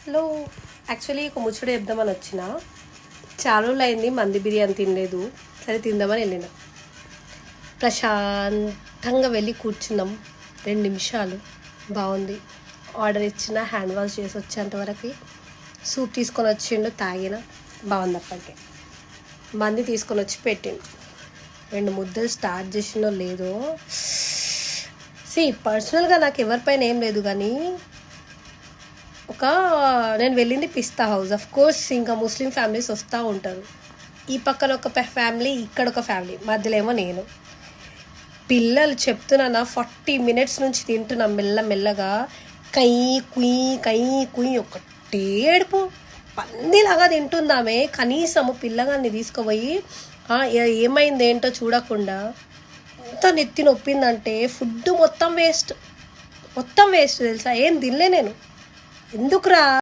Hello, actually ఒక ముచ్చట చెప్దామని వచ్చిన. చాలా రోజులు అయింది మంది బిర్యానీ తినలేదు. సరే తిందామని వెళ్ళిన. ప్రశాంతంగా వెళ్ళి కూర్చున్నాం 2 నిమిషాలు. బాగుంది. ఆర్డర్ ఇచ్చిన, హ్యాండ్ వాష్ చేసి వచ్చేంత వరకు సూప్ తీసుకొని వచ్చిండు, తాగిన. బాగుంది. అప్పటికే మంది తీసుకొని వచ్చి పెట్టిండు. 2 ముద్దలు స్టార్ట్ చేసినో లేదో. పర్సనల్గా నాకు ఎవరిపైన ఏం లేదు, కానీ నేను వెళ్ళింది పిస్తా హౌస్. ఆఫ్ కోర్స్ ఇంకా ముస్లిం ఫ్యామిలీస్ వస్తూ ఉంటారు. ఈ పక్కన ఒక ఫ్యామిలీ, ఇక్కడ ఒక ఫ్యామిలీ, మధ్యలో ఏమో నేను. పిల్లలు చెప్తున్నా 40 మినిట్స్ నుంచి తింటున్నాం మెల్లమెల్లగా. కై కుయ్ ఒకటే ఏడుపు. పందిలాగా తింటుందామే. కనీసము పిల్లగాన్ని తీసుకుపోయి ఏమైంది ఏంటో చూడకుండా ఎంత నెత్తి నొప్పిందంటే ఫుడ్ మొత్తం వేస్ట్ తెలుసా. ఏం తినలే నేను. ఎందుకురా